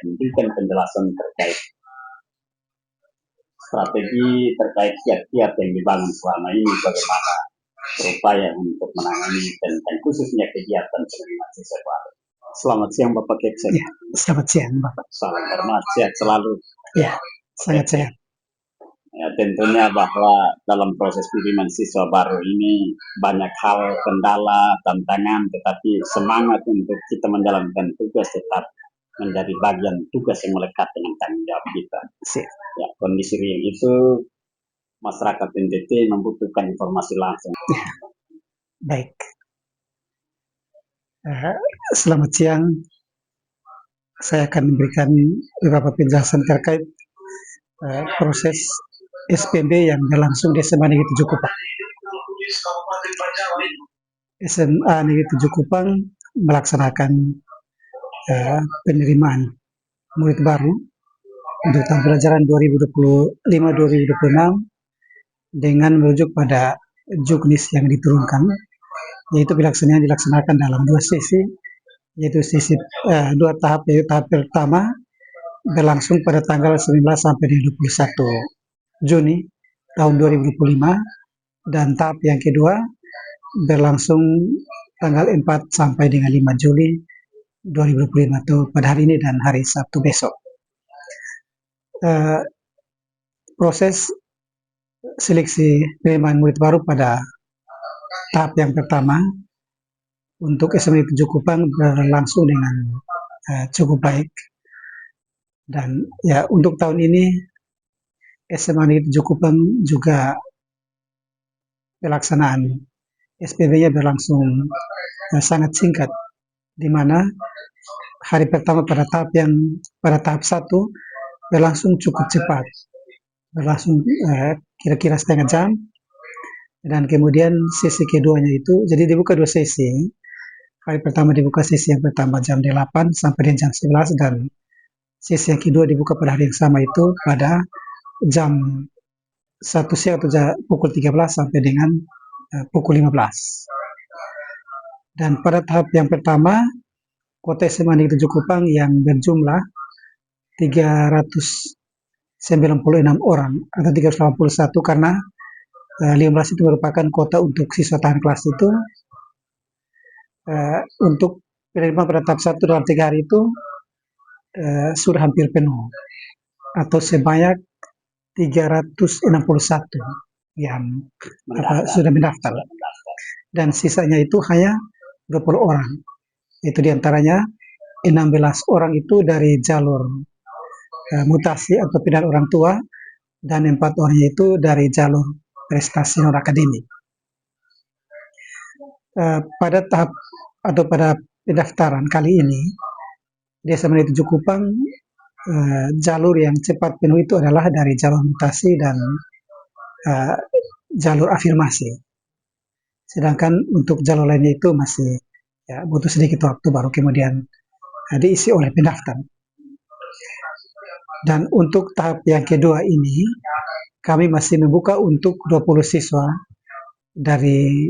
memberikan penjelasan terkait strategi terkait kiat-kiat yang dibangun selama ini, bagaimana berupaya untuk menangani dan khususnya kegiatan penerimaan siswa baru. Selamat siang Bapak Keksen. Ya, selamat siang Bapak. Salam hormat, sehat selalu. Ya, sangat sehat. Ya, tentunya bahwa dalam proses penerimaan siswa baru ini banyak hal, kendala, tantangan, tetapi semangat untuk kita menjalankan tugas tetap menjadi bagian tugas yang melekat dengan tanggung jawab kita. Ya, kondisi real itu masyarakat NTT membutuhkan informasi langsung. Baik. Selamat siang. Saya akan memberikan beberapa penjelasan terkait proses SPB yang berlangsung di SMA Negeri 7 Kupang. SMA Negeri 7 Kupang melaksanakan penerimaan murid baru untuk tahun pelajaran 2025-2026 dengan merujuk pada juknis yang diturunkan, yaitu dilaksanakan dalam dua sesi, yaitu sesi dua tahap, yaitu tahap pertama berlangsung pada tanggal 19 sampai 21 Juni tahun 2025 dan tahap yang kedua berlangsung tanggal 4 sampai dengan 5 Juli 2025 atau pada hari ini dan hari Sabtu besok. Proses seleksi penerimaan murid baru pada tahap yang pertama untuk SMA 7 Kupang berlangsung dengan cukup baik, dan ya untuk tahun ini SMA Negeri 7 Kupang juga pelaksanaan SPB-nya berlangsung sangat singkat, di mana hari pertama pada tahap 1 berlangsung cukup cepat, berlangsung kira-kira setengah jam, dan kemudian sesi keduanya itu jadi dibuka dua sesi. Hari pertama dibuka sesi yang pertama jam 8 sampai dengan jam 11 dan sesi yang kedua dibuka pada hari yang sama itu pada jam 1 siang atau pukul 13 sampai dengan pukul 15. Dan pada tahap yang pertama, kota SMA Negeri 7 Kupang yang berjumlah 396 orang atau 381 karena 15 itu merupakan kota untuk siswa tahan kelas itu. Untuk penerimaan pada tahap 1 dalam 3 hari itu sudah hampir penuh atau sebanyak 361 yang sudah mendaftar, dan sisanya itu hanya 20 orang, itu diantaranya 16 orang itu dari jalur mutasi atau pindahan orang tua dan 4 orang itu dari jalur prestasi non akademik. Pada tahap atau pada pendaftaran kali ini di SMA Negeri 7 Kupang jalur yang cepat penuh itu adalah dari jalur mutasi dan jalur afirmasi, sedangkan untuk jalur lainnya itu masih butuh sedikit waktu baru kemudian diisi oleh pendaftar. Dan untuk tahap yang kedua ini kami masih membuka untuk 20 siswa dari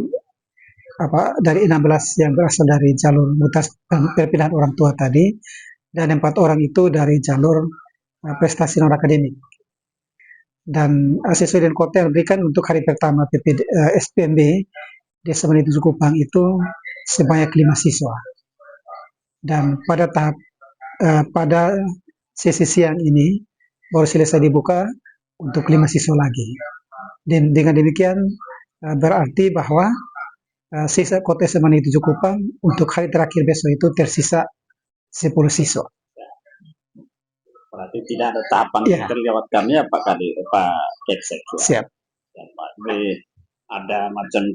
16 yang berasal dari jalur mutasi perpindahan orang tua tadi, dan 4 orang itu dari jalur prestasi non akademik. Dan siswa dan kota yang diberikan untuk hari pertama SPMB di SMA Negeri 7 Kupang itu sebanyak 5 siswa. Dan pada tahap pada sesi siang ini baru selesai dibuka untuk 5 siswa lagi. Dan dengan demikian berarti bahwa sisa kota SMA Negeri 7 Kupang untuk hari terakhir besok itu tersisa 10 siswa. Berarti tidak ada tahapan terlewat kami ya Pak Keksek. Siap. Ya, Pak. Jadi ada macam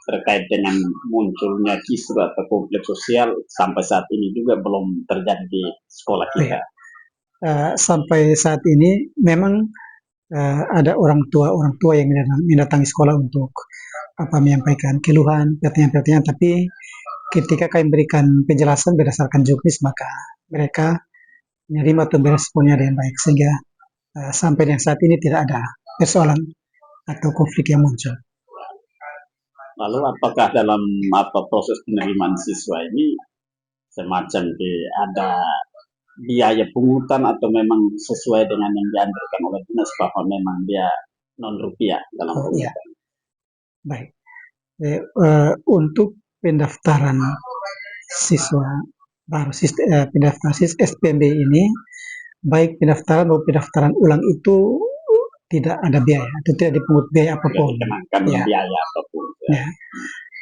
terkait dengan munculnya kisru atau konflik sosial sampai saat ini juga belum terjadi di sekolah kita. Sampai saat ini memang ada orang tua yang mendatangi sekolah untuk menyampaikan keluhan, pertanyaan-pertanyaan, tapi ketika kami memberikan penjelasan berdasarkan juknis maka mereka menerima atau meresponnya dengan baik, sehingga sampai dengan saat ini tidak ada persoalan atau konflik yang muncul. Lalu apakah dalam proses penerimaan siswa ini semacam ada biaya pungutan atau memang sesuai dengan yang dianjurkan oleh dinas bahwa memang dia non rupiah dalam Oh iya, pungutan. baik. Untuk pendaftaran siswa baru, pendaftaran SPMB ini, baik pendaftaran maupun pendaftaran ulang itu tidak ada biaya atau tidak dipungut biaya Tidak apapun. dikenakan Ya, biaya apapun. ya.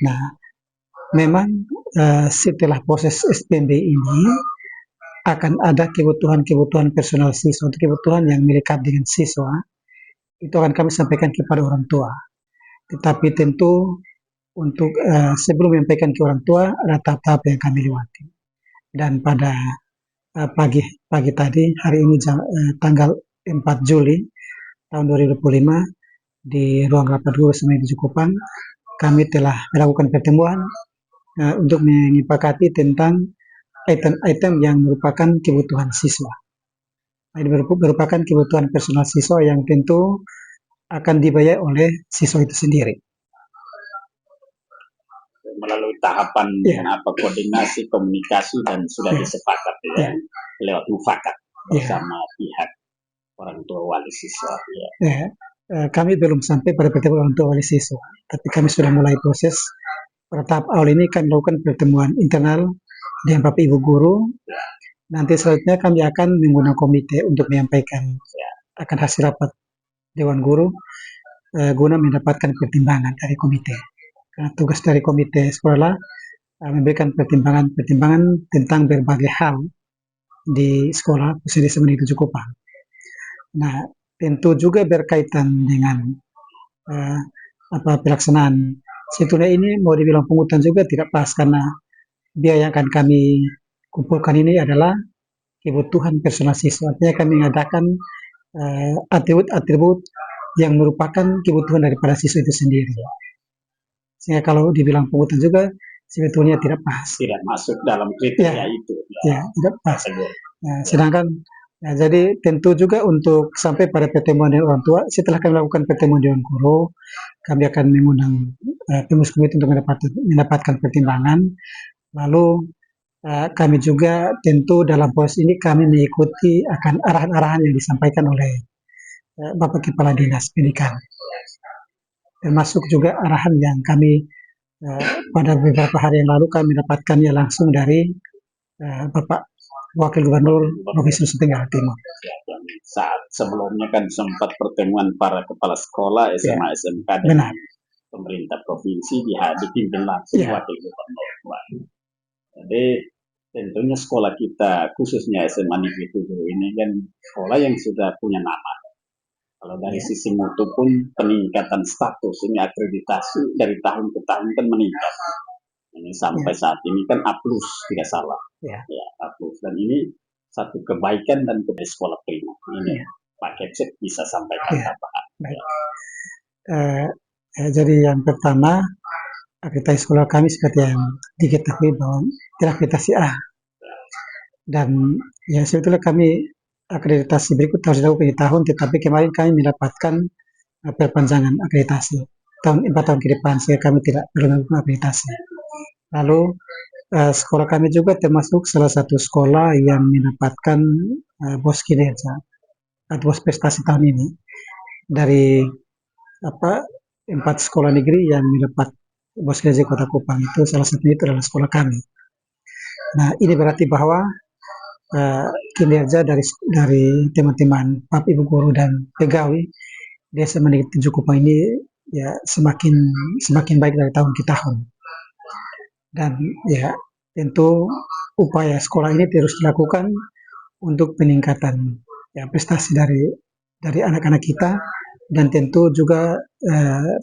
Nah, memang setelah proses SPMB ini akan ada kebutuhan-kebutuhan personal siswa atau kebutuhan yang melekat dengan siswa, itu akan kami sampaikan kepada orang tua. Tetapi tentu untuk sebelum menyampaikan ke orang tua ada tahap-tahap yang kami lewati. Dan pada pagi pagi tadi hari ini tanggal 4 Juli tahun 2025 di ruang rapat guru SMA di Cukupang kami telah melakukan pertemuan untuk menyepakati tentang item-item yang merupakan kebutuhan siswa. Ini merupakan kebutuhan personal siswa yang tentu akan dibayar oleh siswa itu sendiri. Melalui tahapan koordinasi, komunikasi dan sudah disepakati lewat mufakat bersama pihak orang tua wali siswa. Kami belum sampai pada pertemuan orang tua wali siswa, tapi kami sudah mulai proses. Pada tahap awal ini kami lakukan pertemuan internal dengan Bapak Ibu guru. Nanti selanjutnya kami akan mengundang komite untuk menyampaikan akan hasil rapat Dewan Guru guna mendapatkan pertimbangan dari komite. Karena tugas dari komite sekolah memberikan pertimbangan tentang berbagai hal di sekolah khususnya di Negeri Cukupang. Nah, tentu juga berkaitan dengan pelaksanaan. Sebetulnya ini mau dibilang pungutan juga tidak pas karena biaya yang akan kami kumpulkan ini adalah kebutuhan personal siswa. Artinya kami mengadakan atribut-atribut yang merupakan kebutuhan daripada siswa itu sendiri. Sehingga kalau dibilang pungutan juga sebetulnya tidak pas. Tidak masuk dalam kriteria itu. Ya, tidak pas. Sedangkan jadi tentu juga untuk sampai pada pertemuan dengan orang tua, setelah kami melakukan pertemuan dengan guru, kami akan mengundang pengurus komite untuk mendapatkan pertimbangan. Lalu kami juga tentu dalam proses ini kami mengikuti akan arahan-arahan yang disampaikan oleh Bapak Kepala Dinas Pendidikan. Termasuk juga arahan yang kami pada beberapa hari yang lalu kami mendapatkannya langsung dari Bapak Wakil Gubernur Provinsi Nusa Tenggara Timur. Saat sebelumnya kan sempat pertemuan para kepala sekolah SMA SMK dengan pemerintah provinsi dipimpin langsung Wakil Gubernur. Jadi tentunya sekolah kita khususnya SMA Negeri 7 ini kan sekolah yang sudah punya nama. Kalau dari sisi mutu pun peningkatan status ini akreditasi dari tahun ke tahun kan meningkat. Ini sampai saat ini kan A+ tidak salah. Ya, A+. Dan ini satu kebaikan dan kepada sekolah prima. Ini Pak Kepsek bisa sampaikan tambahan. Jadi yang pertama akreditasi sekolah kami seperti yang diketahui bahwa terakreditasi A. Dan ya sebetulnya kami akreditasi berikut harus dilakukan di tahun, tetapi kemarin kami mendapatkan perpanjangan akreditasi 4 tahun ke depan sehingga kami tidak perlu melakukan akreditasi. Lalu sekolah kami juga termasuk salah satu sekolah yang mendapatkan BOS kinerja atau BOS prestasi tahun ini dari 4 sekolah negeri yang mendapat BOS kinerja Kota Kupang, itu salah satunya itu adalah sekolah kami. Nah, ini berarti bahwa kinerja dari teman-teman Bapak Ibu guru dan pegawai di SMA Negeri 7 Kupang ini ya semakin baik dari tahun ke tahun. Dan ya tentu upaya sekolah ini terus dilakukan untuk peningkatan prestasi dari anak-anak kita dan tentu juga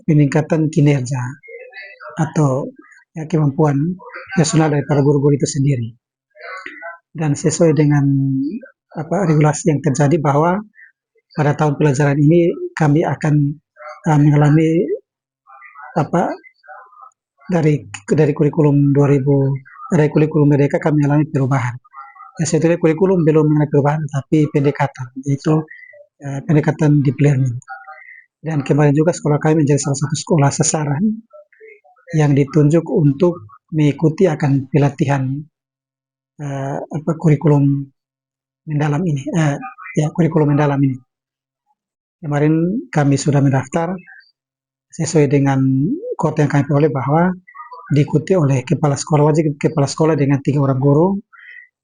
peningkatan kinerja atau kemampuan personal dari para guru-guru itu sendiri. Dan sesuai dengan regulasi yang terjadi bahwa pada tahun pelajaran ini kami akan mengalami dari kurikulum 2000 dari kurikulum Merdeka kami mengalami perubahan. Sebetulnya kurikulum belum mengalami perubahan, tapi pendekatan, yaitu pendekatan deep learning. Dan kemarin juga sekolah kami menjadi salah satu sekolah sasaran yang ditunjuk untuk mengikuti akan pelatihan kurikulum mendalam ini, ya kurikulum mendalam ini. Kemarin kami sudah mendaftar sesuai dengan kuota yang kami peroleh bahwa diikuti oleh kepala sekolah, wajib kepala sekolah dengan 3 orang guru,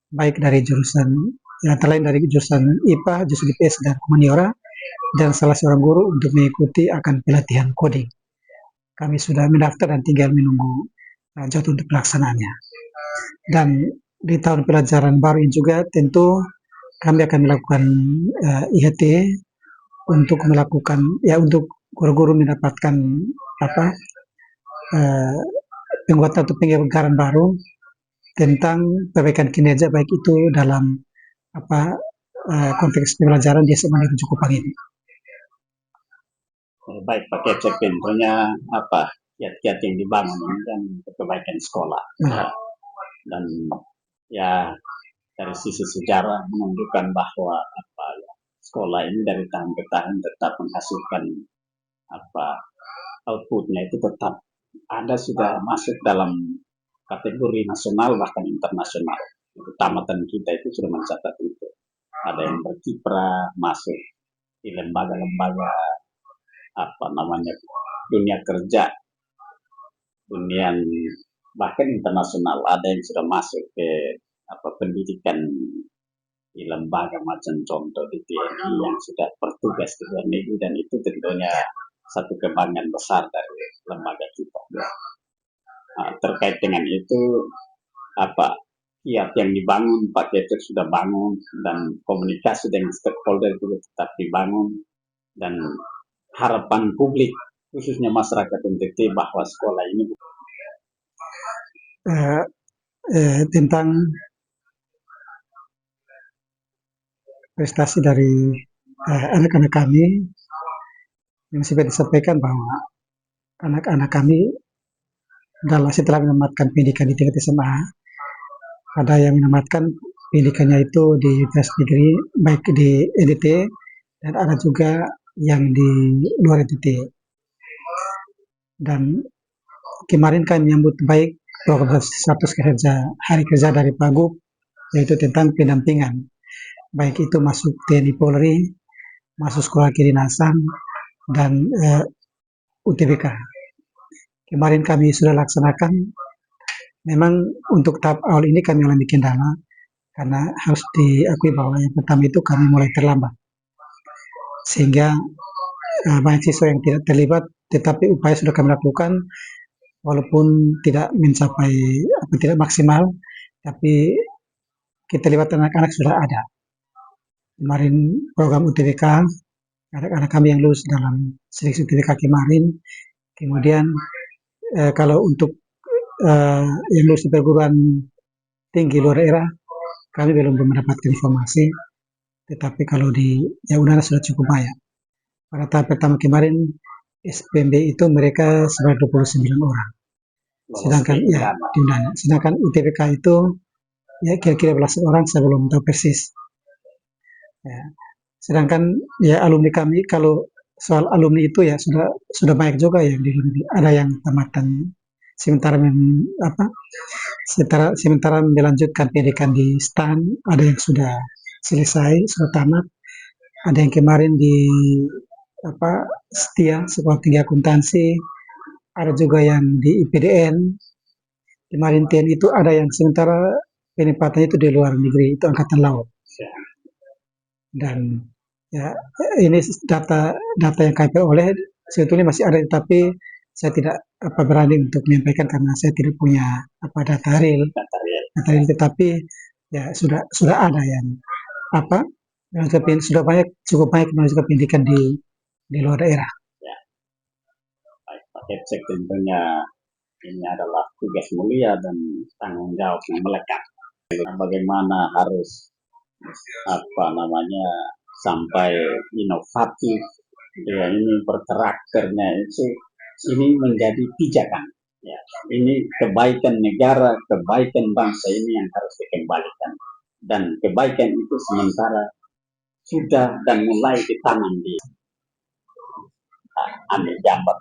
baik dari jurusan yang lain dari jurusan IPA, jurusan IPS dan humaniora, dan salah seorang guru untuk mengikuti akan pelatihan coding. Kami sudah mendaftar dan tinggal menunggu jadwal untuk pelaksanaannya. Dan di tahun pelajaran baru ini juga tentu kami akan melakukan IHT untuk melakukan untuk guru-guru mendapatkan apa penguatan atau penyegaran baru tentang perbaikan kinerja baik itu dalam konteks pembelajaran di SMA Negeri Cukupang ini. Baik, Pak Kecek, tentunya kiat-kiat yang dibangun ini kan kebaikan sekolah. Dan ya dari sisi sejarah menunjukkan bahwa sekolah ini dari tahun ke tahun tetap menghasilkan outputnya itu tetap ada, sudah masuk dalam kategori nasional bahkan internasional. Tamatan kita itu sudah mencatat itu. Ada yang berkiprah masuk di lembaga-lembaga dunia kerja, dunia bahkan internasional. Ada yang sudah masuk ke pendidikan di lembaga macam contoh di TNI yang sudah bertugas di luar negeri, dan itu tentunya satu kebanggaan besar dari lembaga kita. Terkait dengan itu kiat yang dibangun Pak Kecek sudah bangun, dan komunikasi dengan stakeholder juga tetap dibangun, dan harapan publik khususnya masyarakat NTT bahwa sekolah ini tentang prestasi dari anak-anak kami yang sempat disampaikan bahwa anak-anak kami setelah menamatkan pendidikan di tingkat SMA, ada yang menamatkan pendidikannya itu di Universitas Negeri baik di NTT, dan ada juga yang di luar NTT. Dan kemarin kami menyambut baik program status kerja hari kerja dari Pak Gub, yaitu tentang pendampingan, baik itu masuk TNI Polri, masuk sekolah kedinasan, dan UTBK. Kemarin kami sudah laksanakan. Memang untuk tahap awal ini kami alami kendala, karena harus diakui bahwa yang pertama itu kami mulai terlambat, sehingga banyak siswa yang tidak terlibat, tetapi upaya sudah kami lakukan, walaupun tidak mencapai tidak maksimal, tapi keterlibatan anak-anak sudah ada. Kemarin program UTBK, anak-anak kami yang lulus dalam seleksi UTBK kemarin. Kemudian kalau untuk yang lulus di perguruan tinggi luar daerah, kami belum mendapatkan informasi, tetapi kalau di UNANA sudah cukup banyak. Pada tahap pertama kemarin SPMB itu mereka sebanyak 29 orang. Sedangkan di UNANA. Sedangkan UTBK itu kira-kira belasan orang, saya belum tahu persis. Sedangkan alumni kami, kalau soal alumni itu sudah banyak juga yang di ada yang tamatan sementara melanjutkan pendidikan di STAN, ada yang sudah selesai, sudah tamat, ada yang kemarin di Setia, Sekolah Tinggi Akuntansi, ada juga yang di IPDN, kemarin TNI itu ada yang sementara penempatannya itu di luar negeri, itu Angkatan Laut. Dan ini data yang kami peroleh sebetulnya masih ada, tapi saya tidak berani untuk menyampaikan karena saya tidak punya data real, tetapi sudah ada yang sudah cukup banyak juga pendidikan di luar daerah. Baik, Pak Kecek, tentunya ini adalah tugas mulia dan tanggung jawab yang melekat. Bagaimana harus sampai inovatif, ini berkarakternya itu, ini menjadi pijakan. Ini kebaikan negara, kebaikan bangsa ini yang harus dikembalikan. Dan kebaikan itu sementara sudah dan mulai ditanam di Ambil Jambat